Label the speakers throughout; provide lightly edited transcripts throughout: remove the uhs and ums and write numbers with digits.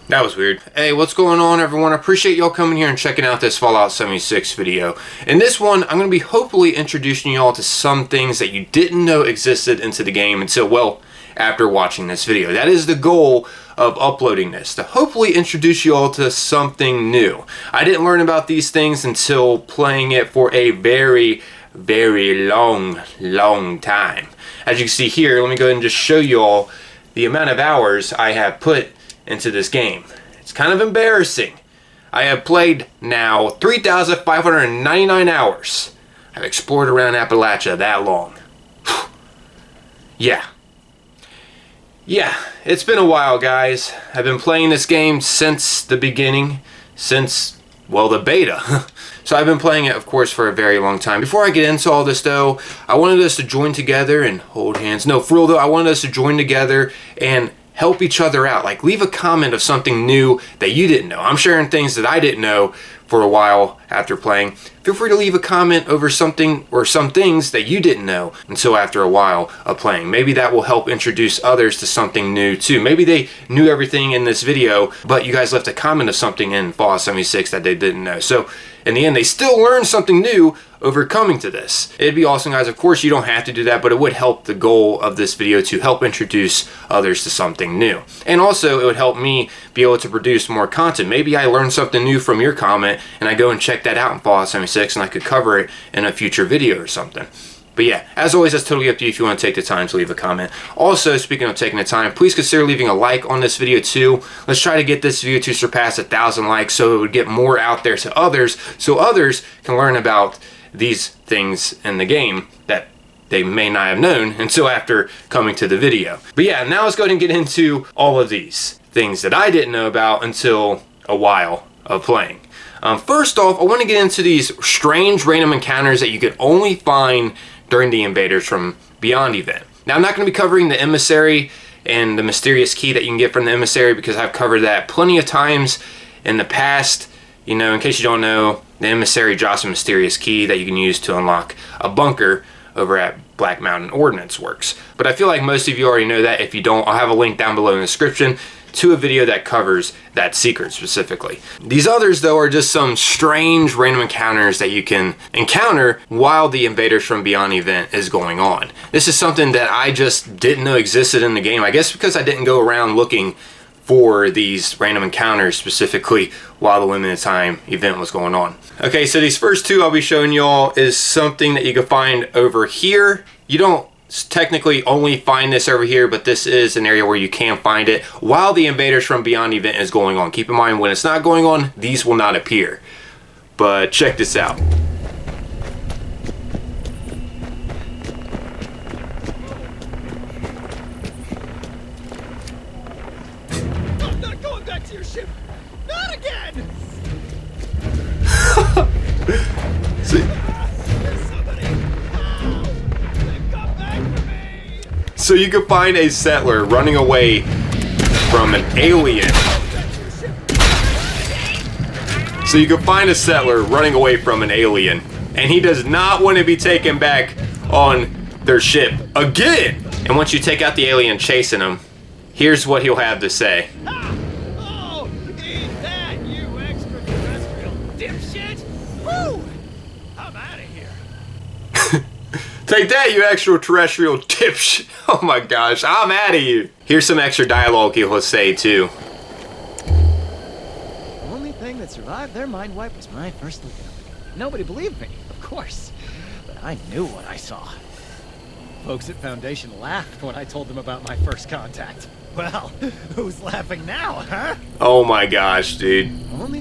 Speaker 1: That was weird. Hey, what's going on, everyone? I appreciate y'all coming here and checking out this Fallout 76 video. In this one, I'm going to be hopefully introducing y'all to some things that you didn't know existed into the game until, well, after watching this video. That is the goal of uploading this, to hopefully introduce you all to something new. I didn't learn about these things until playing it for a very long time. As you can see here, let me go ahead and just show you all the amount of hours I have put into this game. It's kind of embarrassing. I have played now 3,599 hours. I've explored around Appalachia that long. Yeah, it's been a while, guys. I've been playing this game since the beginning, since, well, the beta. So I've been playing it, of course, for a very long time. Before I get into all this, though, I wanted us to join together and hold hands. No, for real, though, I wanted us to join together and help each other out. Like, leave a comment of something new that you didn't know. I'm sharing things that I didn't know for a while after playing. Feel free to leave a comment over something or some things that you didn't know until after a while of playing. Maybe that will help introduce others to something new too. Maybe they knew everything in this video, but you guys left a comment of something in Fallout 76 that they didn't know. So in the end, they still learned something new over coming to this. It'd be awesome, guys. Of course, you don't have to do that, but it would help the goal of this video to help introduce others to something new. And also, it would help me be able to produce more content. Maybe I learned something new from your comment, and I go and check that out in Fallout 76, and I could cover it in a future video or something. But yeah, as always, that's totally up to you if you want to take the time to leave a comment. Also, speaking of taking the time, please consider leaving a like on this video too. Let's try to get this video to surpass 1,000 likes so it would get more out there to others, so others can learn about these things in the game that they may not have known until after coming to the video. But yeah, now let's go ahead and get into all of these things that I didn't know about until a while of playing. First off, I want to get into these strange random encounters that you could only find during the Invaders from Beyond event. Now, I'm not going to be covering the Emissary and the mysterious key that you can get from the Emissary because I've covered that plenty of times in the past. You know, in case you don't know, the Emissary drops a mysterious key that you can use to unlock a bunker over at Black Mountain Ordnance Works. But I feel like most of you already know that. If you don't, I'll have a link down below in the description to a video that covers that secret specifically. These others, though, are just some strange random encounters that you can encounter while the Invaders from Beyond event is going on. This is something that I just didn't know existed in the game. I guess because I didn't go around looking for these random encounters specifically while the limited time event was going on. Okay, so these first two I'll be showing y'all is something that you can find over here. You don't technically only find this over here, but this is an area where you can find it while the Invaders from Beyond event is going on. Keep in mind, when it's not going on, these will not appear. But check this out.
Speaker 2: I'm not going back to your ship. Not again.
Speaker 1: See? So you can find a settler running away from an alien. So you can find a settler running away from an alien, and he does not want to be taken back on their ship again. And once you take out the alien chasing him, here's what he'll have to say.
Speaker 2: Oh, eat that, you extraterrestrial dipshit! Woo! I'm out of here.
Speaker 1: Take that, you extraterrestrial dipshit. Oh my gosh, I'm out of here. Here's some extra dialogue he'll say too.
Speaker 3: The only thing that survived their mind wipe was my first look at them. Nobody believed me, of course, but I knew what I saw. Folks at Foundation laughed when I told them about my first contact. Well, who's laughing now, huh?
Speaker 1: Oh my gosh, dude.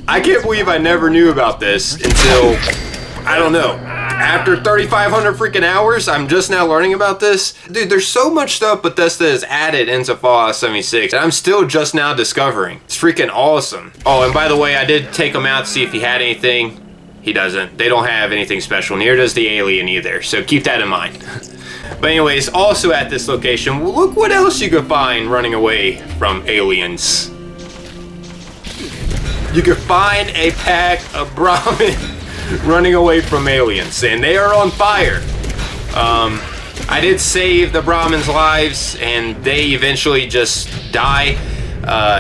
Speaker 1: I can't believe I never knew about this until, I don't know, after 3,500 freaking hours. I'm just now learning about this. Dude, there's so much stuff Bethesda has added into Fallout 76, and I'm still just now discovering. It's freaking awesome. Oh, and by the way, I did take him out to see if he had anything. He doesn't. They don't have anything special. Neither does the alien either, so keep that in mind. But anyways, also at this location, look what else you can find running away from aliens. You can find a pack of Brahmin running away from aliens, and they are on fire. I did save the Brahmins' lives, and they eventually just die.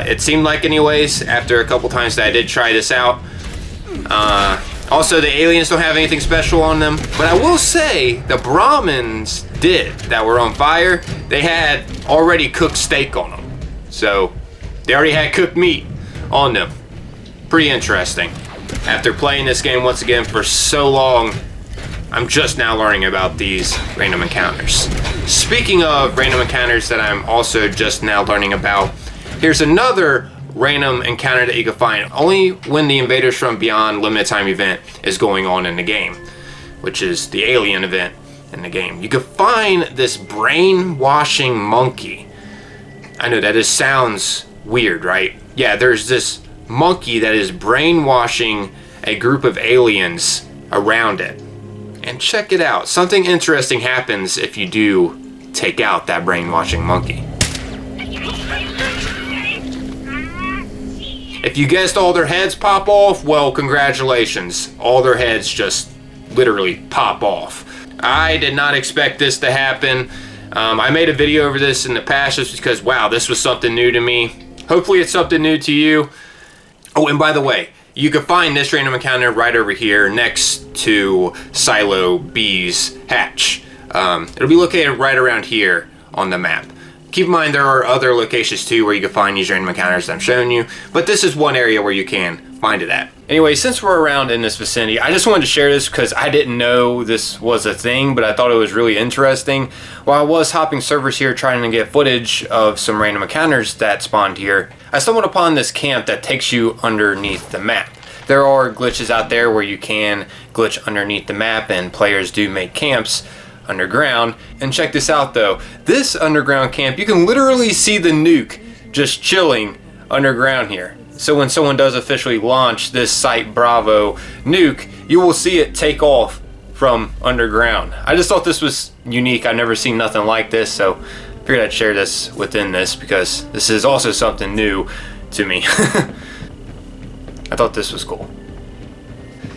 Speaker 1: It seemed like anyways, after a couple times that I did try this out. Also, the aliens don't have anything special on them. But I will say, the Brahmins that were on fire, they had already cooked steak on them. So, they already had cooked meat on them. Pretty interesting. After playing this game once again for so long, I'm just now learning about these random encounters. Speaking of random encounters that I'm also just now learning about, here's another random encounter that you can find only when the Invaders from Beyond limited time event is going on in the game, which is the alien event in the game. You can find this brainwashing monkey. I know that just sounds weird, right? Yeah, there's this monkey that is brainwashing a group of aliens around it. And check it out. Something interesting happens if you do take out that brainwashing monkey. If you guessed all their heads pop off, well, congratulations. All their heads just literally pop off. I did not expect this to happen. I made a video over this in the past just because, wow, this was something new to me. Hopefully it's something new to you. Oh, and by the way, you can find this random encounter right over here next to Silo B's hatch. It'll be located right around here on the map. Keep in mind there are other locations too where you can find these random encounters that I'm showing you, but this is one area where you can find it at. Anyway, since we're around in this vicinity, I just wanted to share this because I didn't know this was a thing, but I thought it was really interesting. While I was hopping servers here trying to get footage of some random encounters that spawned here, I stumbled upon this camp that takes you underneath the map. There are glitches out there where you can glitch underneath the map, and players do make camps underground. And check this out though, this underground camp, you can literally see the nuke just chilling underground here. So when someone does officially launch this Site Bravo nuke, you will see it take off from underground. I just thought this was unique. I've never seen nothing like this, so I figured I'd share this within this because this is also something new to me. I thought this was cool.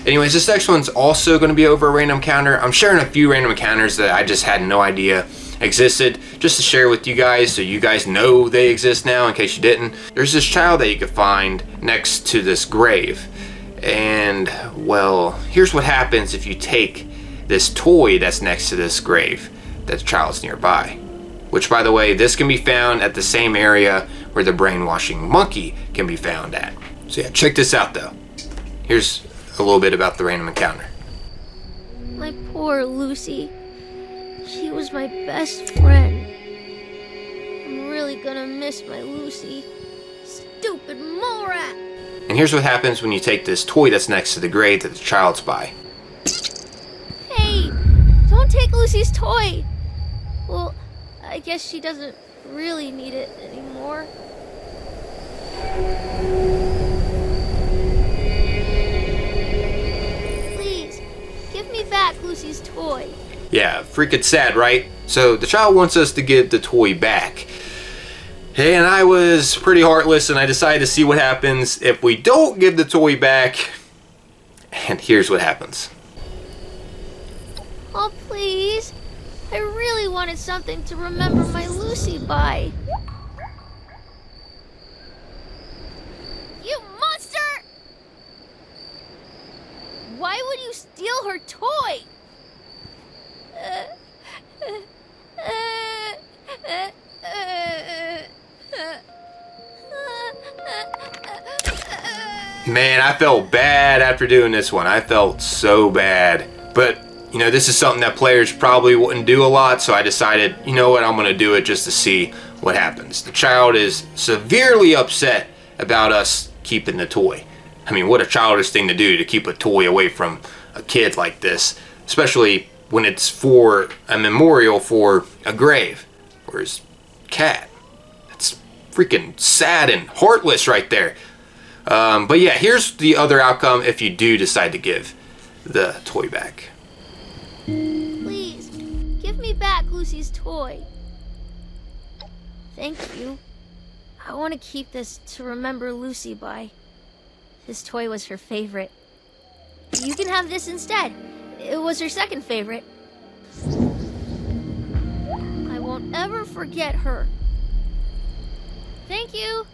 Speaker 1: Anyways, this next one's also going to be over a random encounter. I'm sharing a few random encounters that I just had no idea existed, just to share with you guys so you guys know they exist now in case you didn't. There's this child that you can find next to this grave. And, well, here's what happens if you take this toy that's next to this grave that the child's nearby. Which, by the way, this can be found at the same area where the brainwashing monkey can be found at. So yeah, check this out though. Here's a little bit about the random encounter.
Speaker 4: My poor Lucy. She was my best friend. I'm really gonna miss my Lucy. Stupid mole rat!
Speaker 1: And here's what happens when you take this toy that's next to the grave that the child's by.
Speaker 4: Hey! Don't take Lucy's toy! Well, I guess she doesn't really need it anymore. Please, give me back Lucy's toy.
Speaker 1: Yeah, freaking sad, right? So the child wants us to give the toy back. And I was pretty heartless and I decided to see what happens if we don't give the toy back. And here's what happens.
Speaker 4: Oh, please. I really wanted something to remember my Lucy by. You monster! Why would you steal her toy?
Speaker 1: Man, I felt bad after doing this one. I felt so bad. But, you know, this is something that players probably wouldn't do a lot, so I decided, you know what, I'm going to do it just to see what happens. The child is severely upset about us keeping the toy. I mean, what a childish thing to do, to keep a toy away from a kid like this, especially when it's for a memorial for a grave for his cat. That's freaking sad and heartless right there. But yeah, here's the other outcome if you do decide to give the toy back.
Speaker 4: Please, give me back Lucy's toy. Thank you. I want to keep this to remember Lucy by. This toy was her favorite. You can have this instead. It was her second favorite. ever forget her. Thank you.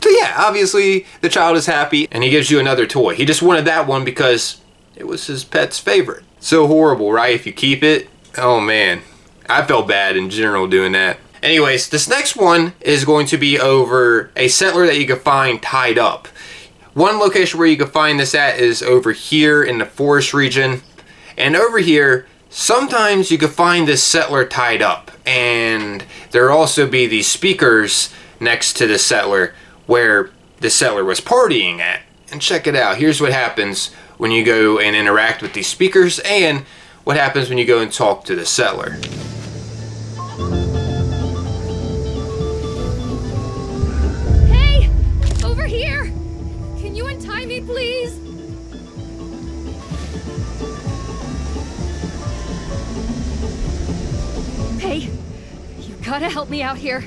Speaker 1: So yeah, obviously the child is happy and he gives you another toy. He just wanted that one because it was his pet's favorite. So horrible, right? If you keep it, oh man. I felt bad in general doing that. Anyways, this next one is going to be over a settler that you can find tied up. One location where you can find this at is over here in the forest region. And over here, sometimes you can find this settler tied up. And there'll also be these speakers next to the settler where the settler was partying at. And check it out. Here's what happens when you go and interact with these speakers, and what happens when you go and talk to the settler.
Speaker 5: Hey! Over here! Can you untie me, please? Hey, you gotta help me out here.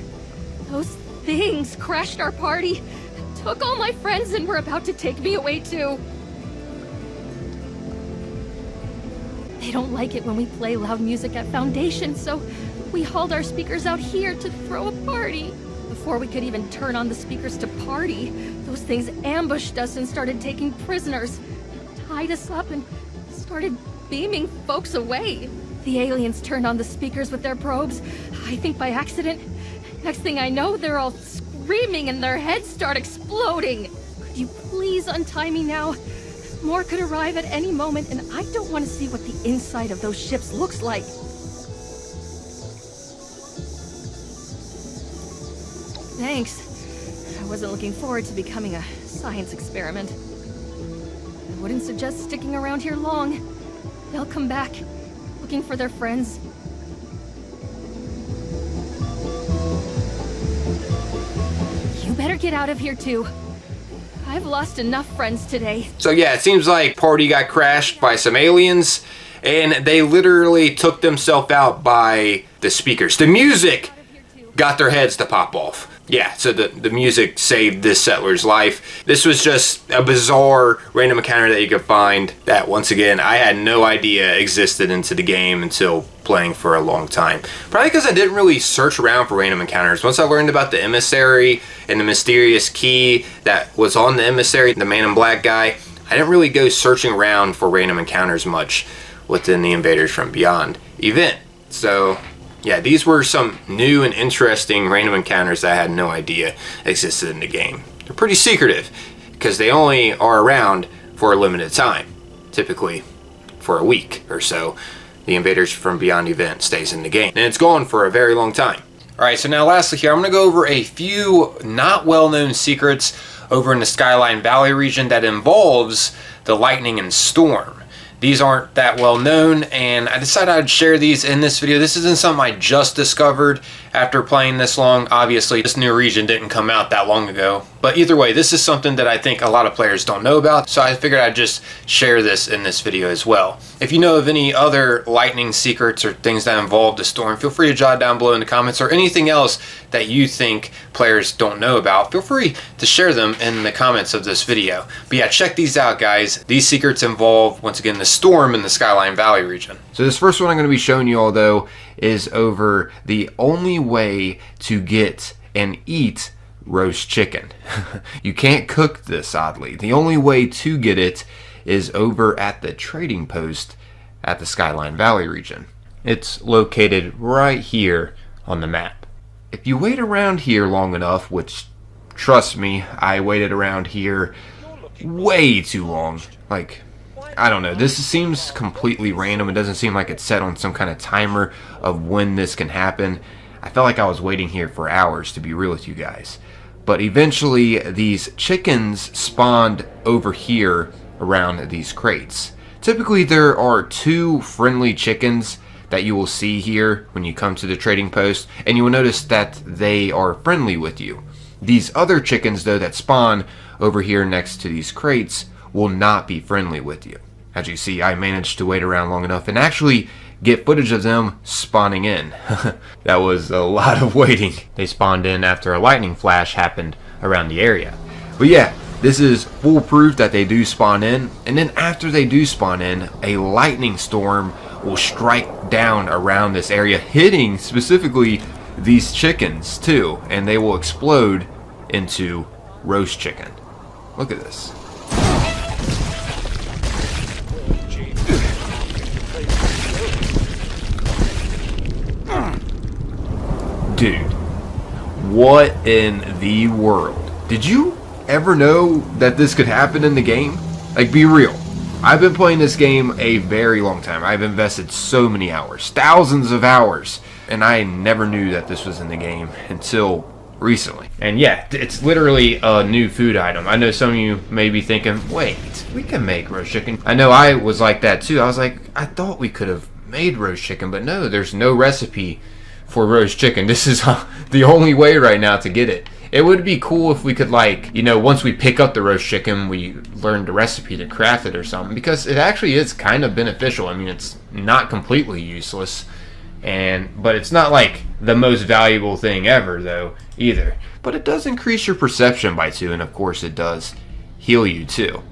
Speaker 5: Those things crashed our party, took all my friends, and were about to take me away too. They don't like it when we play loud music at Foundation, so we hauled our speakers out here to throw a party. Before we could even turn on the speakers to party, those things ambushed us and started taking prisoners, tied us up, and started beaming folks away. The aliens turned on the speakers with their probes, I think by accident. Next thing I know, they're all screaming and their heads start exploding. Could you please untie me now? More could arrive at any moment, and I don't want to see what the inside of those ships looks like. Thanks. I wasn't looking forward to becoming a science experiment. I wouldn't suggest sticking around here long. They'll come back, looking for their friends. You better get out of here too. I've lost enough friends today.
Speaker 1: So yeah, it seems like party got crashed by some aliens, and they literally took themselves out by the speakers. The music got their heads to pop off. Yeah, so the music saved this settler's life. This was just a bizarre random encounter that you could find that, once again, I had no idea existed into the game until playing for a long time. Probably because I didn't really search around for random encounters. Once I learned about the emissary and the mysterious key that was on the emissary, the man in black guy, I didn't really go searching around for random encounters much within the Invaders from Beyond event. So yeah, these were some new and interesting random encounters that I had no idea existed in the game. They're pretty secretive because they only are around for a limited time, typically for a week or so. The Invaders from Beyond event stays in the game, and it's gone for a very long time. Alright, so now lastly here, I'm going to go over a few not well-known secrets over in the Skyline Valley region that involves the lightning and storm. These aren't that well known, and I decided I'd share these in this video. This isn't something I just discovered after playing this long. Obviously, this new region didn't come out that long ago. But either way, this is something that I think a lot of players don't know about, so I figured I'd just share this in this video as well. If you know of any other lightning secrets or things that involve the storm, feel free to jot down below in the comments, or anything else that you think players don't know about, feel free to share them in the comments of this video. But yeah, check these out, guys. These secrets involve, once again, the storm in the Skyline Valley region. So this first one I'm going to be showing you all, though, is over the only way to get and eat roast chicken. You can't cook this, oddly. The only way to get it is over at the trading post at the Skyline Valley region. It's located right here on the map. If you wait around here long enough, which, trust me, I waited around here way too long. Like, I don't know, this seems completely random. It doesn't seem like it's set on some kind of timer of when this can happen. I felt like I was waiting here for hours, to be real with you guys. But eventually, these chickens spawned over here around these crates. Typically, there are 2 friendly chickens that you will see here when you come to the trading post, and you will notice that they are friendly with you. These other chickens, though, that spawn over here next to these crates will not be friendly with you. As you see, I managed to wait around long enough and actually get footage of them spawning in. That was a lot of waiting. They spawned in after a lightning flash happened around the area. But yeah, this is full proof that they do spawn in, and then after they do spawn in, a lightning storm will strike down around this area, hitting specifically these chickens too, and they will explode into roast chicken. Look at this. Dude, what in the world? Did you ever know that this could happen in the game? Like, be real. I've been playing this game a very long time. I've invested so many hours, thousands of hours, and I never knew that this was in the game until recently. And yeah, it's literally a new food item. I know some of you may be thinking, wait, we can make roast chicken. I know I was like that too. I was like, I thought we could have made roast chicken, but no, there's no recipe for roast chicken. This is the only way right now to get it. It would be cool if we could, like, you know, once we pick up the roast chicken, we learn the recipe to craft it or something, because it actually is kind of beneficial. I mean, it's not completely useless, but it's not like the most valuable thing ever though either. But it does increase your perception by 2, and of course it does heal you too.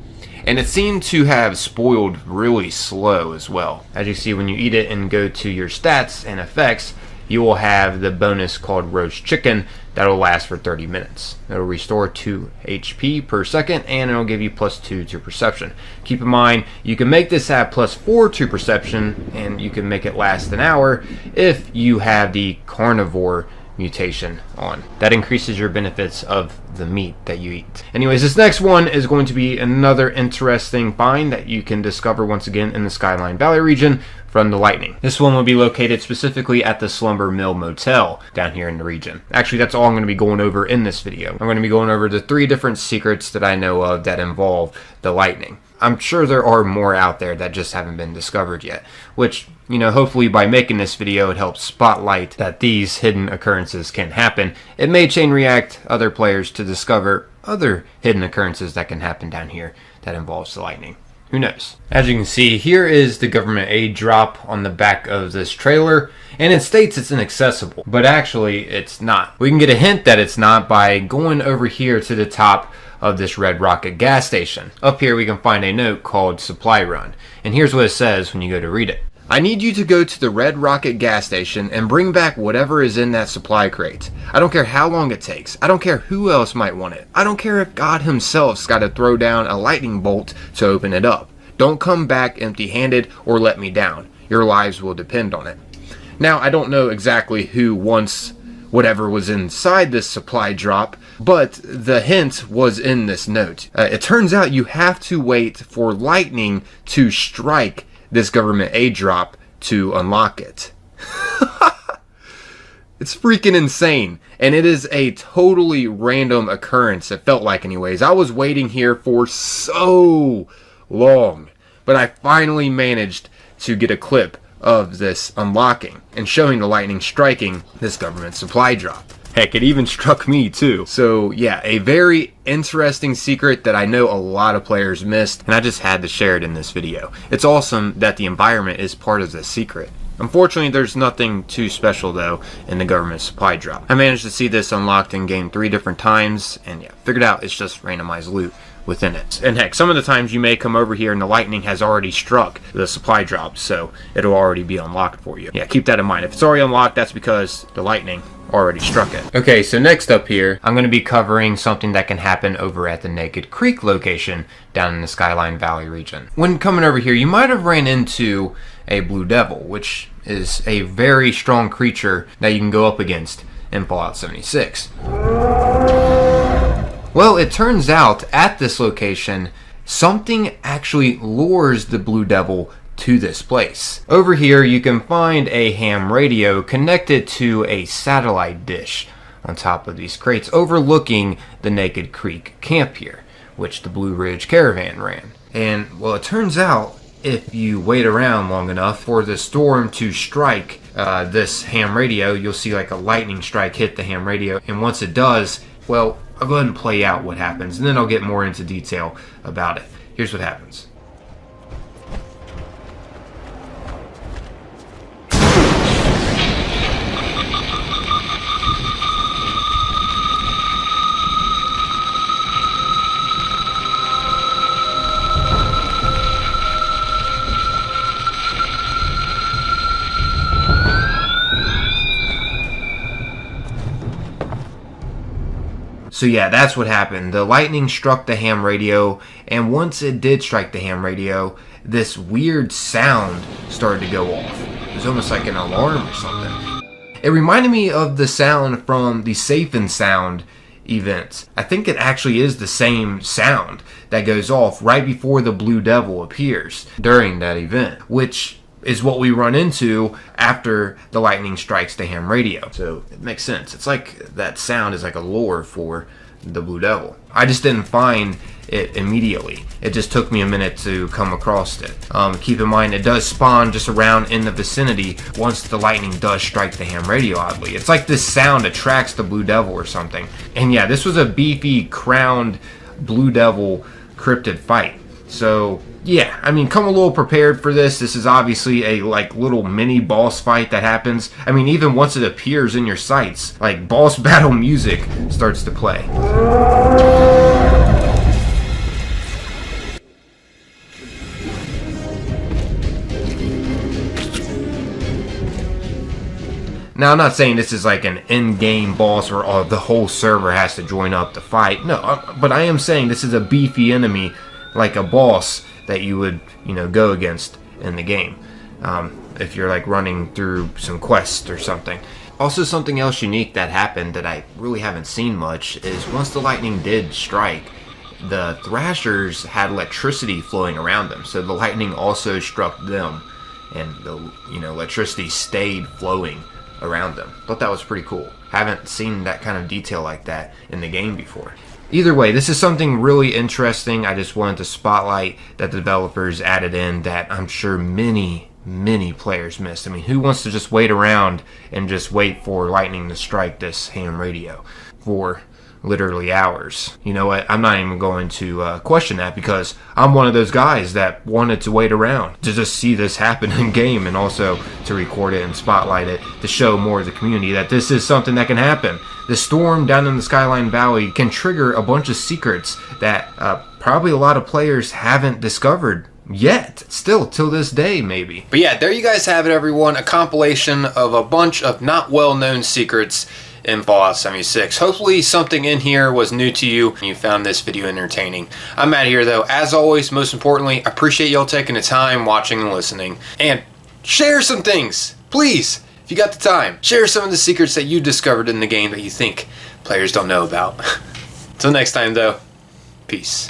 Speaker 1: And it seemed to have spoiled really slow as well. As you see, when you eat it and go to your stats and effects, you will have the bonus called roast chicken that will last for 30 minutes. It will restore 2 HP per second, and it will give you +2 to perception. Keep in mind, you can make this have +4 to perception, and you can make it last an hour if you have the carnivore mutation on. That increases your benefits of the meat that you eat. Anyways, this next one is going to be another interesting find that you can discover once again in the Skyline Valley region from the lightning. This one will be located specifically at the Slumber Mill Motel down here in the region. Actually, that's all I'm going to be going over in this video. I'm going to be going over the 3 different secrets that I know of that involve the lightning. I'm sure there are more out there that just haven't been discovered yet, which, you know, hopefully by making this video it helps spotlight that these hidden occurrences can happen. It may chain react other players to discover other hidden occurrences that can happen down here that involves the lightning. Who knows? As you can see, here is the government aid drop on the back of this trailer, and it states it's inaccessible, but actually it's not. We can get a hint that it's not by going over here to the top of this Red Rocket gas station. Up here we can find a note called Supply Run, and here's what it says when you go to read it. I need you to go to the Red Rocket gas station and bring back whatever is in that supply crate. I don't care how long it takes. I don't care who else might want it. I don't care if God himself's got to throw down a lightning bolt to open it up. Don't come back empty-handed or let me down. Your lives will depend on it. Now, I don't know exactly who wants whatever was inside this supply drop, but the hint was in this note. It turns out you have to wait for lightning to strike this government aid drop to unlock it. It's freaking insane, and it is a totally random occurrence, it felt like anyways. I was waiting here for so long, but I finally managed to get a clip of this unlocking and showing the lightning striking this government supply drop. Heck, it even struck me too. So yeah, a very interesting secret that I know a lot of players missed, and I just had to share it in this video. It's awesome that the environment is part of this secret. Unfortunately, there's nothing too special though in the government supply drop. I managed to see this unlocked in game 3 different times, and yeah, figured out it's just randomized loot within it. And heck, some of the times you may come over here and the lightning has already struck the supply drop, so it'll already be unlocked for you. Yeah, keep that in mind. If it's already unlocked, that's because the lightning already struck it. Okay, so next up here, I'm going to be covering something that can happen over at the Naked Creek location down in the Skyline Valley region. When coming over here, you might have ran into a Blue Devil, which is a very strong creature that you can go up against in Fallout 76. Well, it turns out at this location, something actually lures the Blue Devil to this place. Over here, you can find a ham radio connected to a satellite dish on top of these crates overlooking the Naked Creek camp here, which the Blue Ridge Caravan ran. And, well, it turns out if you wait around long enough for the storm to strike this ham radio, you'll see like a lightning strike hit the ham radio, and once it does, well, I'll go ahead and play out what happens, and then I'll get more into detail about it. Here's what happens. So yeah, that's what happened. The lightning struck the ham radio, and once it did strike the ham radio, this weird sound started to go off. It was almost like an alarm or something. It reminded me of the sound from the Safe and Sound events. I think it actually is the same sound that goes off right before the Blue Devil appears during that event, which is what we run into after the lightning strikes the ham radio. So it makes sense. It's like that sound is like a lure for the Blue Devil. I just didn't find it immediately. It just took me a minute to come across it. Keep in mind, it does spawn just around in the vicinity once the lightning does strike the ham radio, oddly. It's like this sound attracts the Blue Devil or something. And yeah, this was a beefy, crowned Blue Devil cryptid fight. So yeah, I mean, come a little prepared for this. This is obviously a like little mini boss fight that happens. I mean, even once it appears in your sights, like boss battle music starts to play. Now, I'm not saying this is like an in-game boss where the whole server has to join up to fight. No, but I am saying this is a beefy enemy, like a boss that you would, go against in the game. If you're like running through some quests or something. Also, something else unique that happened that I really haven't seen much is once the lightning did strike, the Thrashers had electricity flowing around them. So the lightning also struck them, and the electricity stayed flowing around them. Thought that was pretty cool. Haven't seen that kind of detail like that in the game before. Either way, this is something really interesting. I just wanted to spotlight that the developers added in that I'm sure many players missed. I mean, who wants to just wait around and just wait for lightning to strike this ham radio for literally hours? You know what? I'm not even going to question that, because I'm one of those guys that wanted to wait around to just see this happen in game, and also to record it and spotlight it to show more of the community that this is something that can happen. The storm down in the Skyline Valley can trigger a bunch of secrets that probably a lot of players haven't discovered yet, still till this day maybe. But yeah, there you guys have it, everyone. A compilation of a bunch of not well-known secrets in Fallout 76. Hopefully something in here was new to you and you found this video entertaining. I'm out of here though. As always, most importantly, I appreciate y'all taking the time watching and listening. And share some things, please. If you got the time, share some of the secrets that you discovered in the game that you think players don't know about. Till next time though, peace.